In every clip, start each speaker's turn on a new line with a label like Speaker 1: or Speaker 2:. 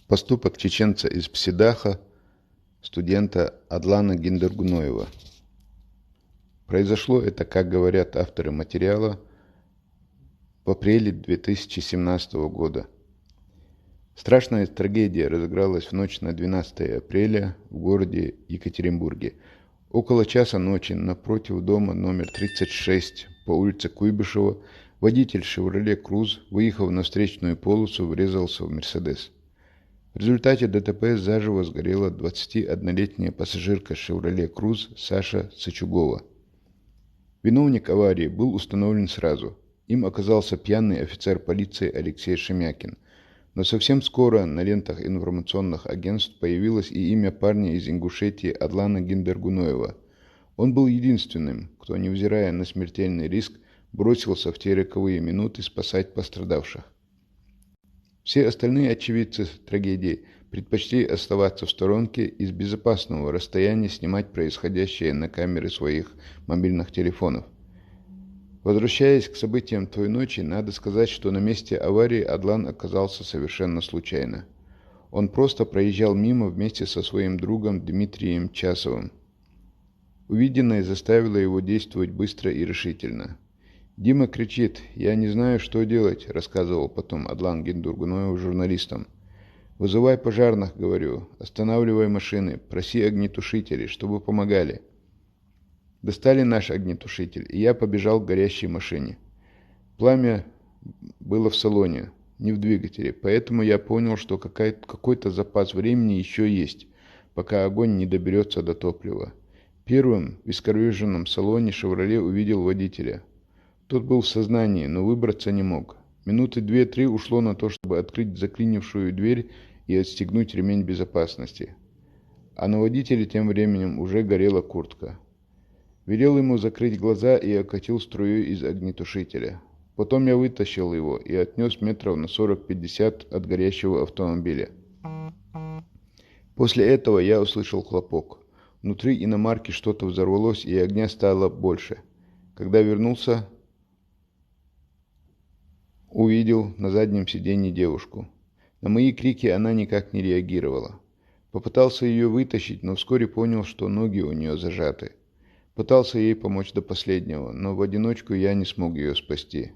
Speaker 1: Поступок чеченца из Псидаха, студента Адлана Гиндергуноева. Произошло это, как говорят авторы материала, в апреле 2017 года. Страшная трагедия разыгралась в ночь на 12 апреля в городе Екатеринбурге. Около часа ночи напротив дома номер 36 по улице Куйбышева водитель «Шевроле Круз», выехав на встречную полосу, врезался в «Мерседес». В результате ДТП заживо сгорела 21-летняя пассажирка «Шевроле Круз» Саша Сычугова. Виновник аварии был установлен сразу. Им оказался пьяный офицер полиции Алексей Шемякин. Но совсем скоро на лентах информационных агентств появилось и имя парня из Ингушетии Адлана Гиндергуноева. Он был единственным, кто, невзирая на смертельный риск, бросился в те роковые минуты спасать пострадавших. Все остальные очевидцы трагедии предпочли оставаться в сторонке и с безопасного расстояния снимать происходящее на камеры своих мобильных телефонов. Возвращаясь к событиям той ночи, надо сказать, что на месте аварии Адлан оказался совершенно случайно. Он просто проезжал мимо вместе со своим другом Дмитрием Часовым. Увиденное заставило его действовать быстро и решительно. «Дима кричит, я не знаю, что делать», — рассказывал потом Адлан Гиндергуноев журналистам. «Вызывай пожарных», — говорю, — «останавливай машины, проси огнетушителей, чтобы помогали». Достали наш огнетушитель, и я побежал к горящей машине. Пламя было в салоне, не в двигателе, поэтому я понял, что какой-то запас времени еще есть, пока огонь не доберется до топлива. Первым в искореженном салоне «Шевроле» увидел водителя. Тот был в сознании, но выбраться не мог. Минуты 2-3 ушло на то, чтобы открыть заклинившую дверь и отстегнуть ремень безопасности. А на водителе тем временем уже горела куртка. Велел ему закрыть глаза и окатил струю из огнетушителя. Потом я вытащил его и отнес метров на 40-50 от горящего автомобиля. После этого я услышал хлопок. Внутри иномарки что-то взорвалось, и огня стало больше. Когда вернулся, увидел на заднем сиденье девушку. На мои крики она никак не реагировала. Попытался ее вытащить, но вскоре понял, что ноги у нее зажаты. Пытался ей помочь до последнего, но в одиночку я не смог ее спасти.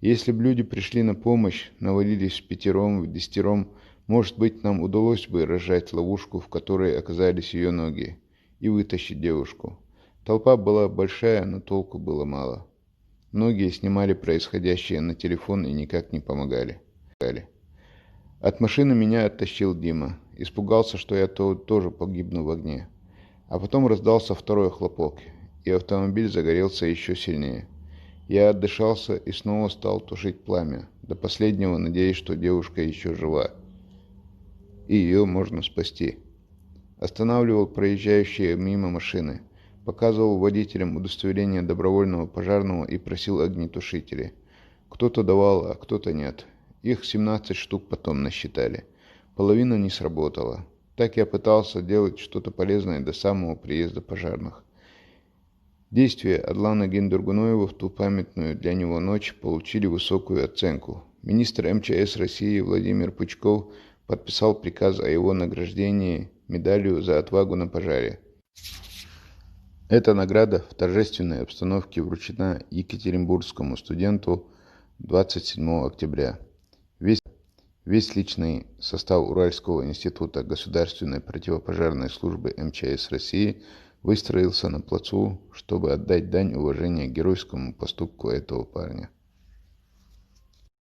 Speaker 1: Если бы люди пришли на помощь, навалились впятером, вдесятером, может быть, нам удалось бы разжать ловушку, в которой оказались ее ноги, и вытащить девушку. Толпа была большая, но толку было мало. Многие снимали происходящее на телефон и никак не помогали. От машины меня оттащил Дима. Испугался, что я тоже погибну в огне. А потом раздался второй хлопок, и автомобиль загорелся еще сильнее. Я отдышался и снова стал тушить пламя, до последнего надеясь, что девушка еще жива, и ее можно спасти. Останавливал проезжающие мимо машины, показывал водителям удостоверение добровольного пожарного и просил огнетушители. Кто-то давал, а кто-то нет. Их 17 штук потом насчитали. Половина не сработала. Так я пытался делать что-то полезное до самого приезда пожарных. Действия Адлана Гиндергуноева в ту памятную для него ночь получили высокую оценку. Министр МЧС России Владимир Пучков подписал приказ о его награждении медалью за отвагу на пожаре. Эта награда в торжественной обстановке вручена екатеринбургскому студенту 27 октября. Весь личный состав Уральского института государственной противопожарной службы МЧС России выстроился на плацу, чтобы отдать дань уважения геройскому поступку этого парня.